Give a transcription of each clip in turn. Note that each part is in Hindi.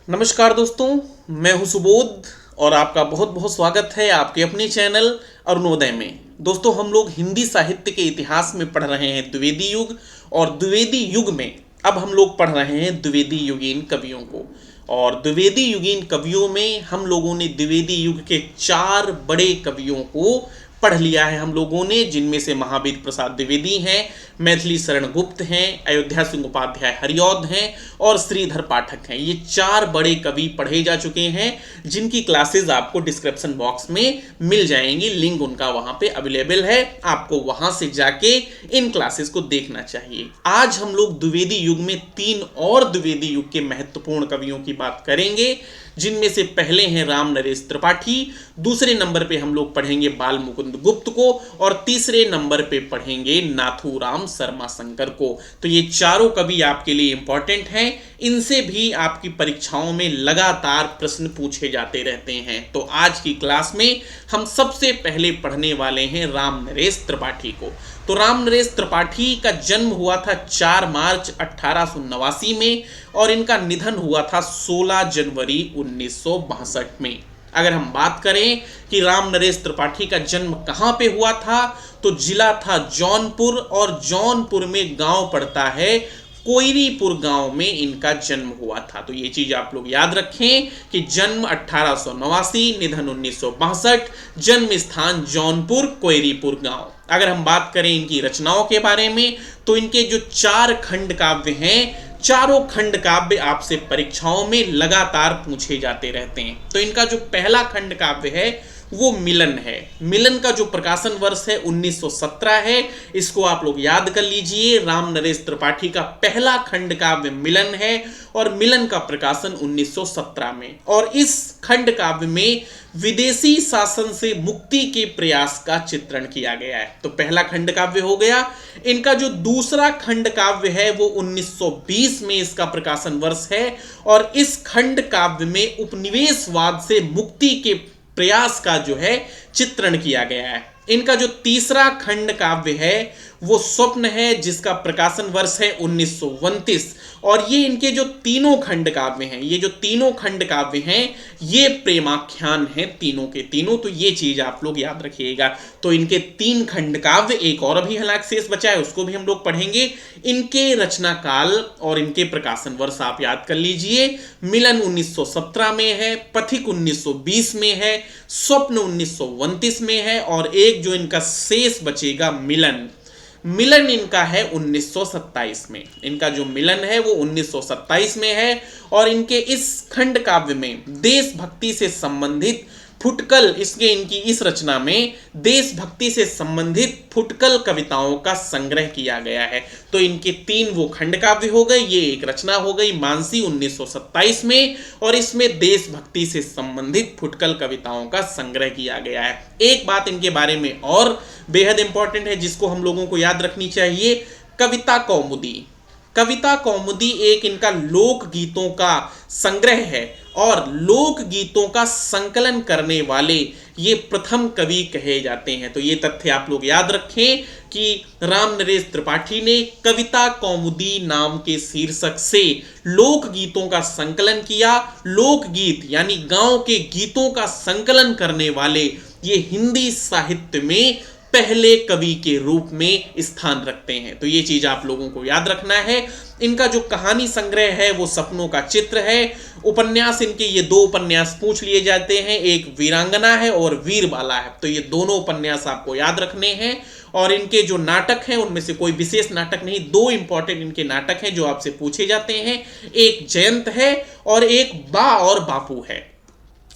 नमस्कार दोस्तों, मैं हूं सुबोध और आपका बहुत बहुत स्वागत है आपके अपने चैनल अरुणोदय में। दोस्तों, हम लोग हिंदी साहित्य के इतिहास में पढ़ रहे हैं द्विवेदी युग, और द्विवेदी युग में अब हम लोग पढ़ रहे हैं द्विवेदी युगीन कवियों को। और द्विवेदी युगीन कवियों में हम लोगों ने द्विवेदी युग के 4 बड़े कवियों को पढ़ लिया है हम लोगों ने, जिनमें से महावीर प्रसाद द्विवेदी हैं, मैथिली शरण गुप्त हैं, अयोध्या सिंह उपाध्याय हरिऔध हैं और श्रीधर पाठक हैं। ये 4 बड़े कवि पढ़े जा चुके हैं, जिनकी क्लासेस आपको डिस्क्रिप्शन बॉक्स में मिल जाएंगी। लिंक उनका वहां पे अवेलेबल है, आपको वहां से जाके इन क्लासेस को देखना चाहिए। आज हम लोग द्विवेदी युग में 3 और द्विवेदी युग के महत्वपूर्ण कवियों की बात करेंगे, जिनमें से पहले हैं राम नरेश त्रिपाठी, दूसरे नंबर पे हम लोग पढ़ेंगे बाल मुकुंद गुप्त को, और तीसरे नंबर पे पढ़ेंगे नाथूराम शर्मा शंकर को। तो ये चारों कवि आपके लिए इंपॉर्टेंट हैं, इनसे भी आपकी परीक्षाओं में लगातार प्रश्न पूछे जाते रहते हैं। तो आज की क्लास में हम सबसे पहले पढ़ने वाले हैं राम नरेश त्रिपाठी को। तो राम नरेश त्रिपाठी का जन्म हुआ था 4 मार्च 1889 में, और इनका निधन हुआ था 16 जनवरी 1962 में। अगर हम बात करें कि राम नरेश त्रिपाठी का जन्म कहां पे हुआ था, तो जिला था जौनपुर, और जौनपुर में गांव पड़ता है कोयरीपुर गांव में इनका जन्म हुआ था। तो ये चीज आप लोग याद रखें कि जन्म 1889, निधन 1962, जन्म स्थान जौनपुर कोयरीपुर गांव। अगर हम बात करें इनकी रचनाओं के बारे में, तो इनके जो 4 खंड काव्य हैं, चारों खंड काव्य आपसे परीक्षाओं में लगातार पूछे जाते रहते हैं। तो इनका जो पहला खंड काव्य है वो मिलन है। मिलन का जो प्रकाशन वर्ष है 1917 है, इसको आप लोग याद कर लीजिए। राम नरेश त्रिपाठी का पहला खंड काव्य मिलन है, और मिलन का प्रकाशन 1917 में। और इस खंड काव्य में विदेशी शासन से मुक्ति के प्रयास का चित्रण किया गया है। तो पहला खंड काव्य हो गया। इनका जो दूसरा खंड काव्य है वो 1920 में इसका प्रकाशन वर्ष है, और इस खंड काव्य में उपनिवेशवाद से मुक्ति के प्रयास का जो है चित्रण किया गया है। इनका जो तीसरा खंड काव्य है वो स्वप्न है, जिसका प्रकाशन वर्ष है 1929। और ये इनके जो तीनों खंड काव्य हैं, ये जो तीनों खंड काव्य हैं, ये प्रेमाख्यान हैं तीनों के तीनों। तो ये चीज आप लोग याद रखिएगा। तो इनके 3 खंड काव्य, एक और अभी हालांकि शेष बचा है, उसको भी हम लोग पढ़ेंगे। इनके रचना काल और इनके प्रकाशन वर्ष आप याद कर लीजिए। मिलन 1917 में है, पथिक 1920 में है, स्वप्न 1929 में है, और एक जो इनका शेष बचेगा मिलन इनका है 1927 में। इनका जो मिलन है वो 1927 में है, और इनके इस खंड काव्य में देशभक्ति से संबंधित फुटकल, इनकी इस रचना में देशभक्ति से संबंधित फुटकल कविताओं का संग्रह किया गया है। तो इनके 3 वो खंड काव्य हो गए। ये एक रचना हो गई मानसी 1927 में, और इसमें देशभक्ति से संबंधित फुटकल कविताओं का संग्रह किया गया है। एक बात इनके बारे में और बेहद इंपॉर्टेंट है, जिसको हम लोगों को याद रखनी चाहिए। कविता कौमुदी, कविता कौमुदी एक इनका लोकगीतों का संग्रह है, और लोकगीतों का संकलन करने वाले ये प्रथम कवि कहे जाते हैं। तो ये तथ्य आप लोग याद रखें कि राम नरेश त्रिपाठी ने कविता कौमुदी नाम के शीर्षक से लोकगीतों का संकलन किया। लोकगीत यानी गांव के गीतों का संकलन करने वाले ये हिंदी साहित्य में पहले कवि के रूप में स्थान रखते हैं। तो ये चीज आप लोगों को याद रखना है। इनका जो कहानी संग्रह है वो सपनों का चित्र है। उपन्यास इनके ये 2 उपन्यास पूछ लिए जाते हैं, एक वीरांगना है और वीरबाला है। तो ये दोनों उपन्यास आपको याद रखने हैं। और इनके जो नाटक हैं उनमें से कोई विशेष नाटक नहीं, 2 इंपॉर्टेंट इनके नाटक हैं जो आपसे पूछे जाते हैं। एक जयंत है और एक बा और बापू है।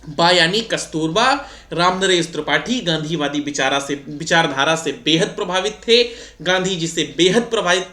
बा यानी कस्तूरबा। राम नरेश त्रिपाठी गांधीवादी विचारधारा से बेहद प्रभावित थे, गांधी जी से बेहद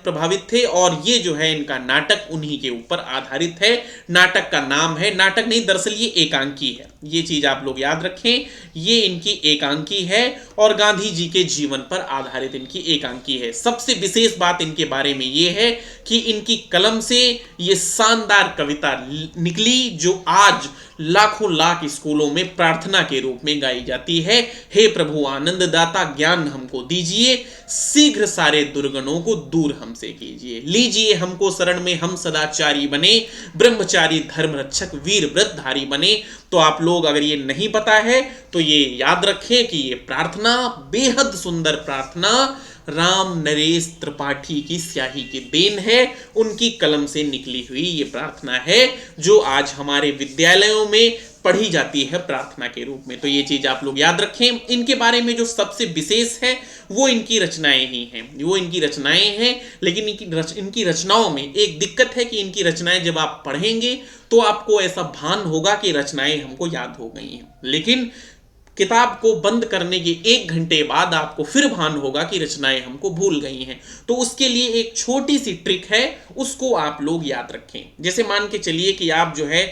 प्रभावित थे, और ये जो है इनका नाटक उन्हीं के ऊपर आधारित है। नाटक का नाम है, नाटक नहीं दरअसल ये एकांकी है। ये चीज आप लोग याद रखें, ये इनकी एकांकी है, और गांधी जी के जीवन पर आधारित इनकी एकांकी है। सबसे विशेष बात इनके बारे में ये है कि इनकी कलम से ये शानदार कविता निकली, जो आज लाखों लाख स्कूलों में प्रार्थना के रूप में गाई जाती है। हे प्रभु आनंद दाता ज्ञान हमको दीजिए, शीघ्र सारे दुर्गुणों को दूर हमसे कीजिए। लीजिए हमको शरण में, हम सदाचारी बने, ब्रह्मचारी धर्म रक्षक वीर व्रतधारी बने। तो आप लोग अगर ये नहीं पता है तो ये याद रखें कि ये प्रार्थना बेहद सुंदर प्रार्थना राम नरेश त्रिपाठी की स्याही की देन है, उनकी कलम से निकली हुई ये प्रार्थना है जो आज हमारे विद्यालयों में पढ़ी जाती है प्रार्थना के रूप में। तो ये चीज आप लोग याद रखें। इनके बारे में जो सबसे विशेष है वो इनकी रचनाएं ही हैं, वो इनकी रचनाएं हैं। लेकिन इनकी रचनाओं में एक दिक्कत है कि इनकी रचनाएं जब आप पढ़ेंगे तो आपको ऐसा भान होगा कि रचनाएं हमको याद हो गई हैं, लेकिन किताब को बंद करने के 1 घंटे बाद आपको फिर भान होगा कि रचनाएं हमको भूल गई हैं। तो उसके लिए एक छोटी सी ट्रिक है, उसको आप लोग याद रखें। जैसे मान के चलिए कि आप जो है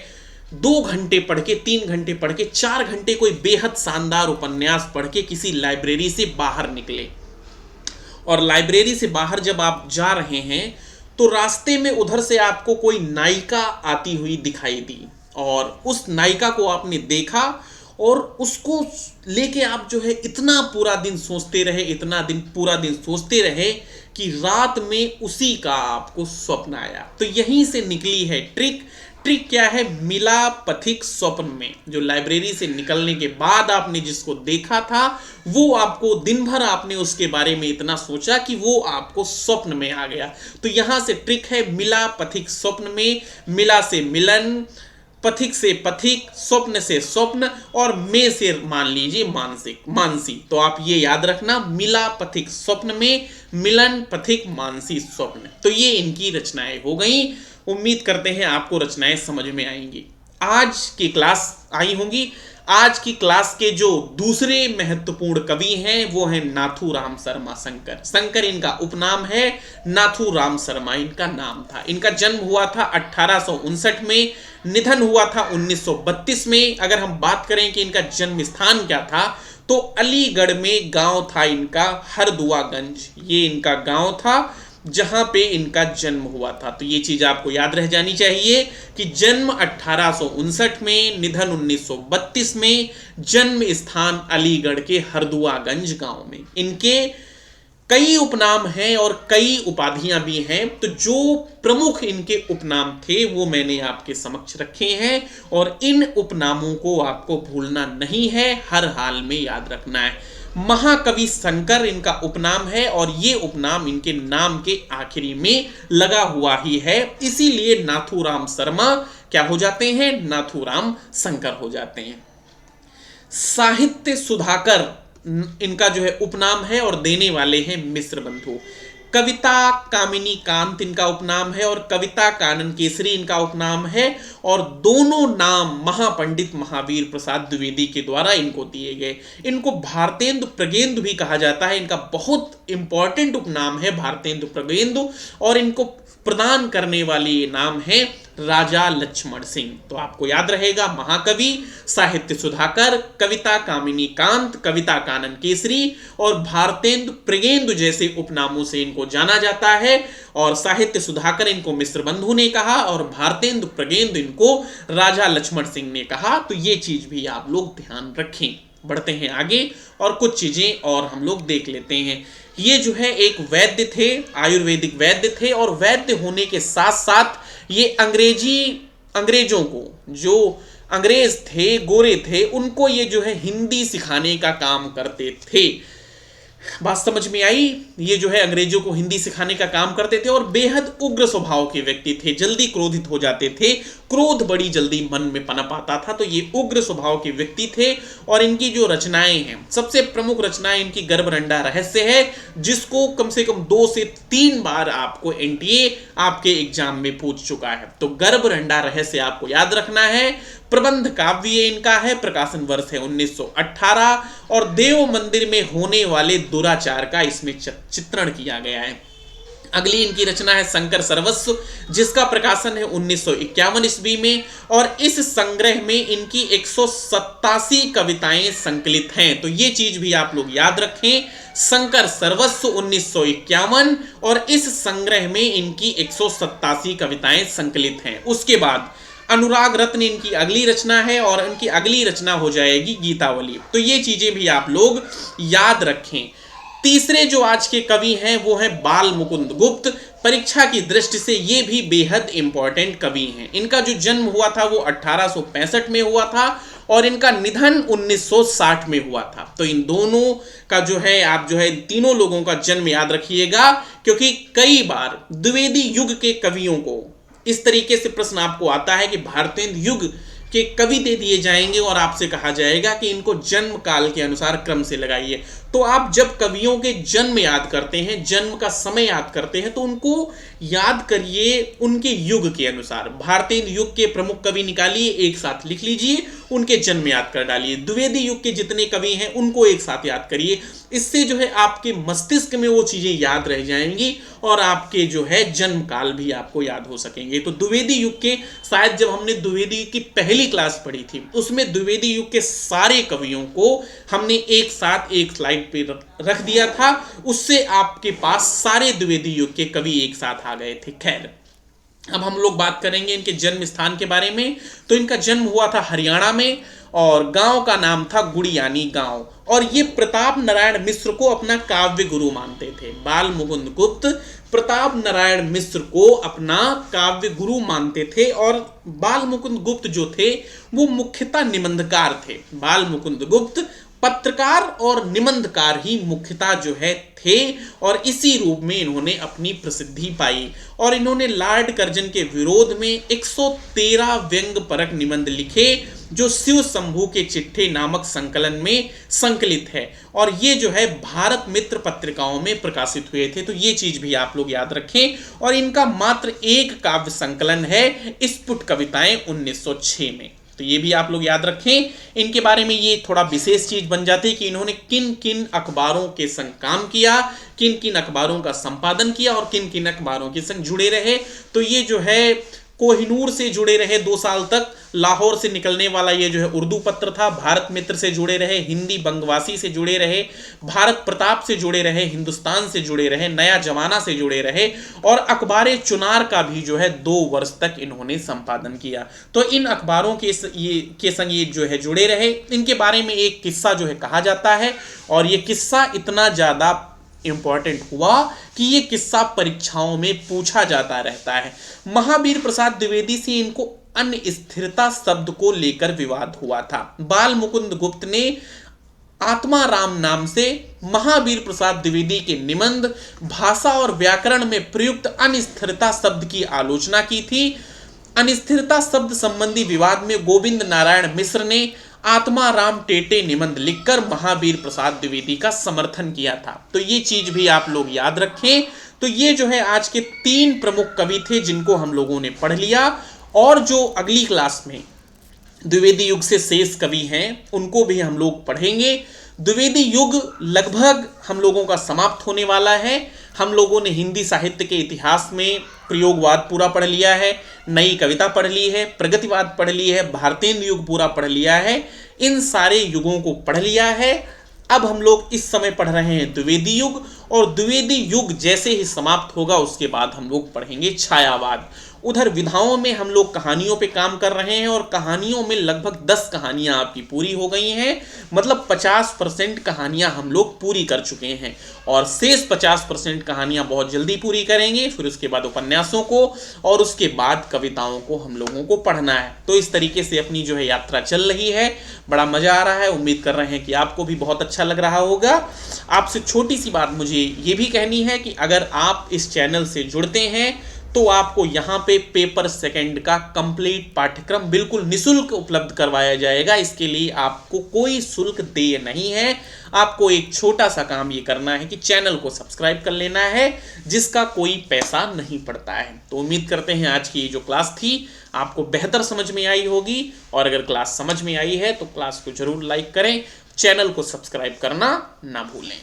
2 घंटे पढ़ के, 3 घंटे पढ़ के, 4 घंटे कोई बेहद शानदार उपन्यास पढ़ के किसी लाइब्रेरी से बाहर निकले, और लाइब्रेरी से बाहर जब आप जा रहे हैं तो रास्ते में उधर से आपको कोई नायिका आती हुई दिखाई दी, और उस नायिका को आपने देखा और उसको लेके आप जो है इतना पूरा दिन सोचते रहे, इतना दिन पूरा दिन सोचते रहे कि रात में उसी का आपको स्वप्न आया। तो यहीं से निकली है ट्रिक। ट्रिक क्या है? मिला पथिक स्वप्न में। जो लाइब्रेरी से निकलने के बाद आपने जिसको देखा था वो आपको दिन भर आपने उसके बारे में इतना सोचा कि वो आपको स्वप्न में आ गया। तो यहां से ट्रिक है, मिला पथिक स्वप्न में। मिला से मिलन, पथिक से पथिक, स्वप्न से स्वप्न, और में से मान लीजिए मानसिक, मानसी। तो आप ये याद रखना, मिला पथिक स्वप्न में, मिलन पथिक मानसी स्वप्न। तो ये इनकी रचनाएं हो गई। उम्मीद करते हैं आपको रचनाएं समझ में आएंगी। आज की क्लास आई होंगी। आज की क्लास के जो दूसरे महत्वपूर्ण कवि हैं वो हैं नाथूराम शर्मा शंकर। शंकर इनका उपनाम है, नाथूराम शर्मा इनका नाम था। इनका जन्म हुआ था 1859 में, निधन हुआ था 1932 में। अगर हम बात करें कि इनका जन्म स्थान क्या था तो अलीगढ़ में गांव था इनका हरदुआगंज, ये इनका गांव था जहां पे इनका जन्म हुआ था। तो ये चीज आपको याद रह जानी चाहिए कि जन्म 1859 में, निधन 1932 में, जन्म स्थान अलीगढ़ के हरदुआगंज गांव में। इनके कई उपनाम हैं और कई उपाधियां भी हैं। तो जो प्रमुख इनके उपनाम थे वो मैंने आपके समक्ष रखे हैं, और इन उपनामों को आपको भूलना नहीं है, हर हाल में याद रखना है। महाकवि शंकर इनका उपनाम है, और ये उपनाम इनके नाम के आखिरी में लगा हुआ ही है। इसीलिए नाथूराम शर्मा क्या हो जाते हैं? नाथूराम शंकर हो जाते हैं। साहित्य सुधाकर इनका जो है उपनाम है, और देने वाले हैं मिश्र बंधु। कविता कामिनी कांत इनका उपनाम है, और कविता कानन केसरी इनका उपनाम है, और दोनों नाम महापंडित महावीर प्रसाद द्विवेदी के द्वारा इनको दिए गए। इनको भारतेंदु प्रगेंदु भी कहा जाता है। इनका बहुत इंपॉर्टेंट उपनाम है भारतेंदु प्रगेंदु, और इनको प्रदान करने वाले ये नाम है राजा लक्ष्मण सिंह। तो आपको याद रहेगा, महाकवि, साहित्य सुधाकर, कविता कामिनी कांत, कविता कानन केसरी और भारतेंदु प्रगेंदु जैसे उपनामों से इनको जाना जाता है। और साहित्य सुधाकर इनको मिश्र बंधु ने कहा, और भारतेंदु प्रगेंदु इनको राजा लक्ष्मण सिंह ने कहा। तो ये चीज भी आप लोग ध्यान रखें। बढ़ते हैं आगे और कुछ चीजें और हम लोग देख लेते हैं। ये जो है एक वैद्य थे, आयुर्वेदिक वैद्य थे, और वैद्य होने के साथ साथ ये अंग्रेजों को, जो अंग्रेज थे, गोरे थे, उनको ये जो है हिंदी सिखाने का काम करते थे। बात समझ में आई? ये जो है अंग्रेजों को हिंदी सिखाने का काम करते थे, और बेहद उग्र स्वभाव के व्यक्ति थे, जल्दी क्रोधित हो जाते थे, क्रोध बड़ी जल्दी मन में पनप आता था। तो ये उग्र स्वभाव के व्यक्ति थे, और इनकी जो रचनाएं हैं, सबसे प्रमुख रचनाएं इनकी गर्भरंडा रहस्य है, जिसको कम से कम 2 से 3 बार आपको एनटीए आपके एग्जाम में पूछ चुका है। तो गर्भरंडा रहस्य आपको याद रखना है। प्रबंध काव्य इनका है, प्रकाशन वर्ष है 1918, और देव मंदिर में होने वाले दुराचार का इसमें चित्रण किया गया है। अगली इनकी रचना है शंकर सर्वस्व, जिसका प्रकाशन है 1951 ईस्वी में, और इस संग्रह में इनकी 187 कविताएं संकलित हैं। तो ये चीज भी आप लोग याद रखें, शंकर सर्वस्व 1951, और इस संग्रह में इनकी 187 कविताएं संकलित हैं। उसके बाद अनुराग रत्न इनकी अगली रचना है और इनकी अगली रचना हो जाएगी गीतावली। तो ये चीजें भी आप लोग याद रखें। तीसरे जो आज के कवि हैं वो हैं बाल मुकुंद गुप्त। परीक्षा की दृष्टि से ये भी बेहद इंपॉर्टेंट कवि हैं। इनका जो जन्म हुआ था वो 1865 में हुआ था और इनका निधन 1960 में हुआ था। तो इन दोनों का जो है आप जो है तीनों लोगों का जन्म याद रखिएगा, क्योंकि कई बार द्विवेदी युग के कवियों को इस तरीके से प्रश्न आपको आता है कि भारतेंदु युग के कवि दे दिए जाएंगे और आपसे कहा जाएगा कि इनको जन्म काल के अनुसार क्रम से लगाइए। तो आप जब कवियों के जन्म याद करते हैं, जन्म का समय याद करते हैं, तो उनको याद करिए उनके युग के अनुसार। भारतेंदु युग के प्रमुख कवि निकालिए, एक साथ लिख लीजिए, उनके जन्म याद कर डालिए। द्विवेदी युग के जितने कवि हैं उनको एक साथ याद करिए। इससे जो है आपके मस्तिष्क में वो चीजें याद रह जाएंगी और आपके जो है जन्म काल भी आपको याद हो सकेंगे। तो द्विवेदी युग के, शायद जब हमने द्विवेदी युग की पहली क्लास पढ़ी थी उसमें द्विवेदी युग के सारे कवियों को हमने एक साथ एक स्लाइड पे रख दिया था। उससे आपके पास सारे द्विवेदी युग के कवि एक साथ आ गए थे। खैर, अब हम लोग बात करेंगे इनके जन्म स्थान के बारे में। तो इनका जन्म हुआ था हरियाणा में और गांव का नाम था गुड़ियानी गांव। और ये प्रताप नारायण मिश्र को अपना काव्य गुरु मानते थे। बाल मुकुंद गुप्त प्रताप नारायण मिश्र को अपना काव्य गुरु मानते थे और बाल मुकुंद गुप्त जो थे वो मुख्यतः निबंधकार थे। बाल मुकुंद गुप्त पत्रकार और निबंधकार ही मुख्यतः जो है थे और इसी रूप में इन्होंने अपनी प्रसिद्धि पाई। और इन्होंने लॉर्ड कर्जन के विरोध में 113 व्यंग्यपरक निबंध लिखे जो शिव शंभू के चिट्ठे नामक संकलन में संकलित है और ये जो है भारत मित्र पत्रिकाओं में प्रकाशित हुए थे। तो ये चीज भी आप लोग याद रखें। और इनका मात्र एक काव्य संकलन है, स्फुट कविताएं 1906 में। तो ये भी आप लोग याद रखें। इनके बारे में ये थोड़ा विशेष चीज बन जाती है कि इन्होंने किन किन अखबारों के संग काम किया, किन किन अखबारों का संपादन किया और किन किन अखबारों के संग जुड़े रहे। तो ये जो है कोहिनूर से जुड़े रहे 2 साल तक, लाहौर से निकलने वाला ये जो है उर्दू पत्र था। भारत मित्र से जुड़े रहे, हिंदी बंगवासी से जुड़े रहे, भारत प्रताप से जुड़े रहे, हिंदुस्तान से जुड़े रहे, नया जमाना से जुड़े रहे और अखबार चुनार का भी जो है 2 वर्ष तक इन्होंने संपादन किया। तो इन अखबारों के संग ये जो है जुड़े रहे। इनके बारे में एक किस्सा जो है कहा जाता है और ये किस्सा इतना ज्यादा इंपॉर्टेंट हुआ कि ये किस्सा परीक्षाओं में पूछा जाता रहता है। महावीर प्रसाद द्विवेदी से इनको अन्य स्थिरता शब्द को लेकर विवाद हुआ था। बाल मुकुंद गुप्त ने आत्मा राम नाम से महावीर प्रसाद द्विवेदी के निबंध भाषा और व्याकरण में प्रयुक्त अनिस्थिरता शब्द की आलोचना की थी। अनिस्थिरता शब्द संबंधी विवाद में गोविंद नारायण मिश्र ने आत्मा राम टेटे निबंध लिखकर महावीर प्रसाद द्विवेदी का समर्थन किया था। तो ये चीज भी आप लोग याद रखें। तो ये जो है आज के 3 प्रमुख कवि थे जिनको हम लोगों ने पढ़ लिया। और जो अगली क्लास में द्विवेदी युग से शेष कवि हैं उनको भी हम लोग पढ़ेंगे। द्विवेदी युग लगभग हम लोगों का समाप्त होने वाला है। हम लोगों ने हिंदी साहित्य के इतिहास में प्रयोगवाद पूरा पढ़ लिया है, नई कविता पढ़ ली है, प्रगतिवाद पढ़ ली है, भारतेंदु युग पूरा पढ़ लिया है। इन सारे युगों को पढ़ लिया है। अब हम लोग इस समय पढ़ रहे हैं द्विवेदी युग और द्विवेदी युग जैसे ही समाप्त होगा उसके बाद हम लोग पढ़ेंगे छायावाद। उधर विधाओं में हम लोग कहानियों पे काम कर रहे हैं और कहानियों में लगभग 10 कहानियां आपकी पूरी हो गई हैं। मतलब 50% कहानियां हम लोग पूरी कर चुके हैं और शेष 50% कहानियां बहुत जल्दी पूरी करेंगे। फिर उसके बाद उपन्यासों को और उसके बाद कविताओं को हम लोगों को पढ़ना है। तो इस तरीके से अपनी जो है यात्रा चल रही है। बड़ा मजा आ रहा है। उम्मीद कर रहे हैं कि आपको भी बहुत अच्छा लग रहा होगा। आपसे छोटी सी बात मुझे ये भी कहनी है कि अगर आप इस चैनल से जुड़ते हैं तो आपको यहाँ पे पेपर सेकंड का कंप्लीट पाठ्यक्रम बिल्कुल निःशुल्क उपलब्ध करवाया जाएगा। इसके लिए आपको कोई शुल्क देय नहीं है। आपको एक छोटा सा काम ये करना है कि चैनल को सब्सक्राइब कर लेना है, जिसका कोई पैसा नहीं पड़ता है। तो उम्मीद करते हैं आज की जो क्लास थी आपको बेहतर समझ में आई होगी और अगर क्लास समझ में आई है तो क्लास को जरूर लाइक करें, चैनल को सब्सक्राइब करना ना भूलें।